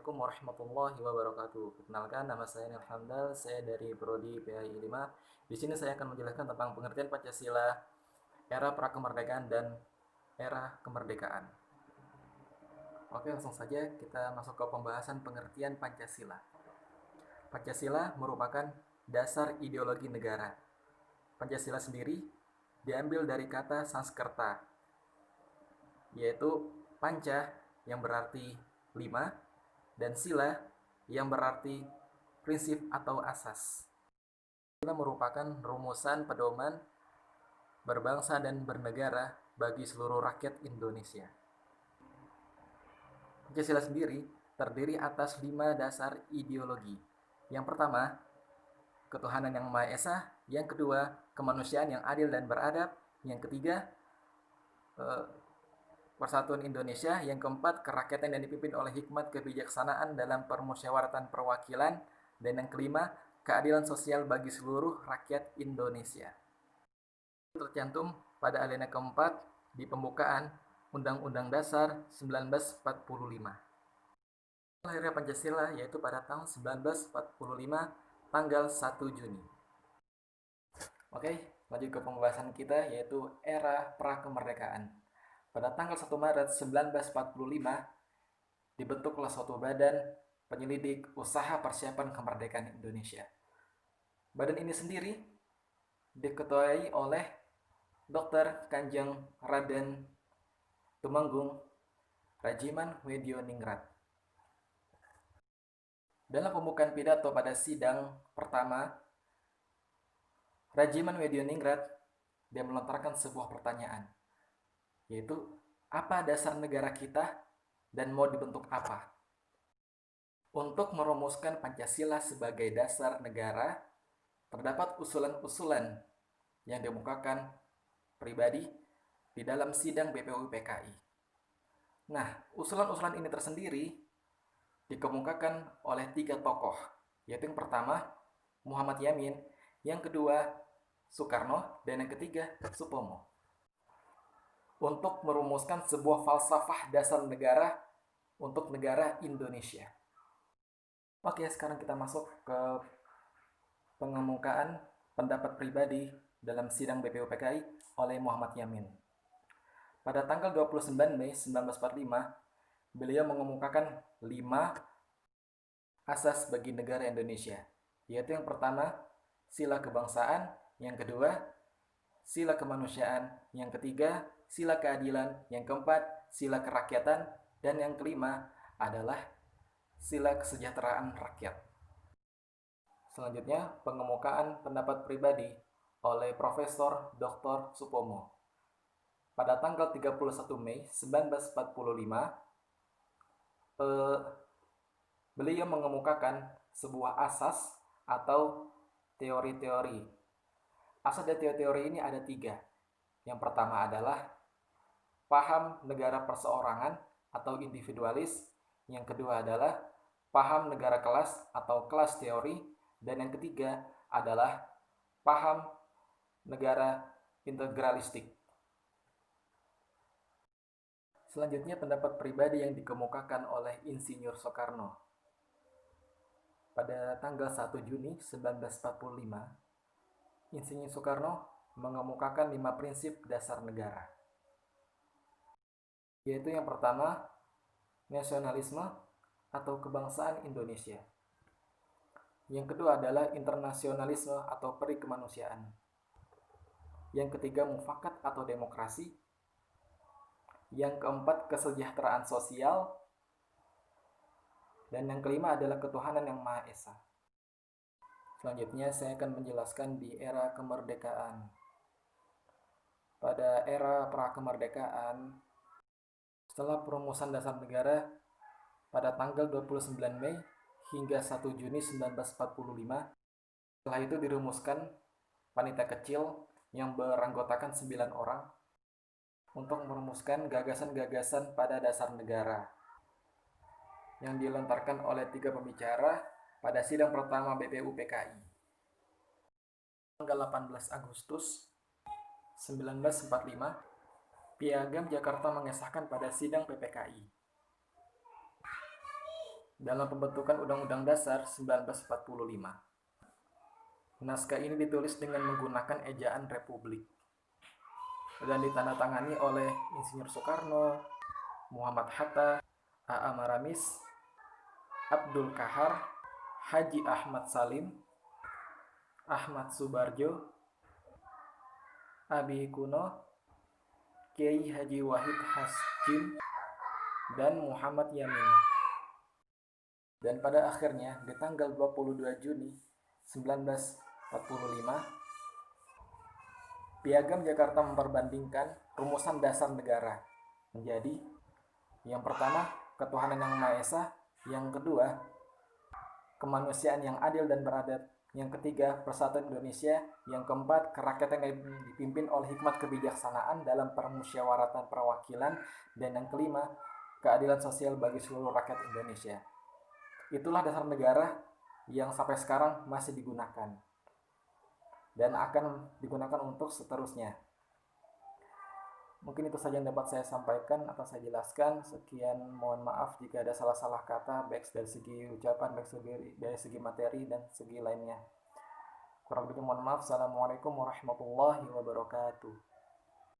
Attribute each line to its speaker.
Speaker 1: Assalamualaikum warahmatullahi wabarakatuh. Perkenalkan, nama saya Nil Hamdal, saya dari Prodi PAI 5. Di sini saya akan menjelaskan tentang pengertian Pancasila, era prakemerdekaan dan era kemerdekaan. Oke, langsung saja kita masuk ke pembahasan pengertian Pancasila. Pancasila merupakan dasar ideologi negara. Pancasila sendiri diambil dari kata Sanskerta, yaitu panca yang berarti 5 dan sila yang berarti prinsip atau asas. Sila merupakan rumusan pedoman berbangsa dan bernegara bagi seluruh rakyat Indonesia. Pancasila sendiri terdiri atas 5 dasar ideologi. Yang pertama, ketuhanan yang Maha Esa. Yang kedua, kemanusiaan yang adil dan beradab. Yang ketiga, persatuan Indonesia. Yang keempat, kerakyatan yang dipimpin oleh hikmat kebijaksanaan dalam permusyawaratan perwakilan. Dan yang kelima, keadilan sosial bagi seluruh rakyat Indonesia. Tercantum pada alinea keempat di pembukaan Undang-Undang Dasar 1945. Lahirnya Pancasila yaitu pada tahun 1945 tanggal 1 Juni. Oke, lanjut ke pembahasan kita yaitu era prakemerdekaan. Pada tanggal 1 Maret 1945 dibentuklah suatu badan penyelidik usaha persiapan kemerdekaan Indonesia. Badan ini sendiri diketuai oleh Dr. Kanjeng Raden Tumenggung Rajiman Wedioningrat. Dalam pembukaan pidato pada sidang pertama, Rajiman Wedioningrat dia melontarkan sebuah pertanyaan, yaitu apa dasar negara kita dan mau dibentuk apa? Untuk merumuskan Pancasila sebagai dasar negara, terdapat usulan-usulan yang dikemukakan pribadi di dalam sidang BPUPKI. Nah, usulan-usulan ini tersendiri dikemukakan oleh 3 tokoh, yaitu yang pertama Muhammad Yamin, yang kedua Soekarno, dan yang ketiga Supomo, untuk merumuskan sebuah falsafah dasar negara untuk negara Indonesia. Oke, sekarang kita masuk ke pengemukaan pendapat pribadi dalam sidang BPUPKI oleh Muhammad Yamin. Pada tanggal 29 Mei 1945, beliau mengemukakan 5 asas bagi negara Indonesia, yaitu yang pertama, sila kebangsaan, yang kedua, sila kemanusiaan, yang ketiga, sila keadilan, yang keempat, sila kerakyatan, dan yang kelima adalah sila kesejahteraan rakyat. Selanjutnya, pengemukaan pendapat pribadi oleh Profesor Dr. Supomo. Pada tanggal 31 Mei 1945, beliau mengemukakan sebuah asas atau teori-teori. Asas dan teori-teori ini ada 3. Yang pertama adalah paham negara perseorangan atau individualis. Yang kedua adalah paham negara kelas atau kelas teori. Dan yang ketiga adalah paham negara integralistik. Selanjutnya pendapat pribadi yang dikemukakan oleh Insinyur Soekarno. Pada tanggal 1 Juni 1945, Insinyur Soekarno mengemukakan 5 prinsip dasar negara. Yaitu yang pertama, nasionalisme atau kebangsaan Indonesia. Yang kedua adalah internasionalisme atau peri kemanusiaan. Yang ketiga, mufakat atau demokrasi. Yang keempat, kesejahteraan sosial. Dan yang kelima adalah ketuhanan yang Maha Esa. Selanjutnya saya akan menjelaskan di era kemerdekaan. Pada era prakemerdekaan, setelah perumusan dasar negara pada tanggal 29 Mei hingga 1 Juni 1945, setelah itu dirumuskan panitia kecil yang beranggotakan 9 orang untuk merumuskan gagasan-gagasan pada dasar negara yang dilontarkan oleh 3 pembicara pada sidang pertama BPUPKI. Tanggal 18 Agustus 1945, Piagam Jakarta mengesahkan pada sidang PPKI. dalam pembentukan Undang-Undang Dasar 1945. Naskah ini ditulis dengan menggunakan ejaan Republik dan ditandatangani oleh Insinyur Soekarno, Muhammad Hatta, A.A. Maramis, Abdul Kahar, Haji Ahmad Salim, Ahmad Subarjo, Abi Kuno, Kiai Haji Wahid Hasyim, dan Muhammad Yamin. Dan pada akhirnya di tanggal 22 Juni 1945, Piagam Jakarta memperbandingkan rumusan dasar negara menjadi yang pertama, ketuhanan yang Maha Esa, yang kedua, kemanusiaan yang adil dan beradab, yang ketiga, persatuan Indonesia, yang keempat, kerakyatan yang dipimpin oleh hikmat kebijaksanaan dalam permusyawaratan perwakilan, dan yang kelima, keadilan sosial bagi seluruh rakyat Indonesia. Itulah dasar negara yang sampai sekarang masih digunakan dan akan digunakan untuk seterusnya. Mungkin itu saja yang dapat saya sampaikan atau saya jelaskan. Sekian, mohon maaf jika ada salah-salah kata, baik dari segi ucapan, baik dari segi materi, dan segi lainnya. Kurang lebih mohon maaf. Assalamualaikum warahmatullahi wabarakatuh.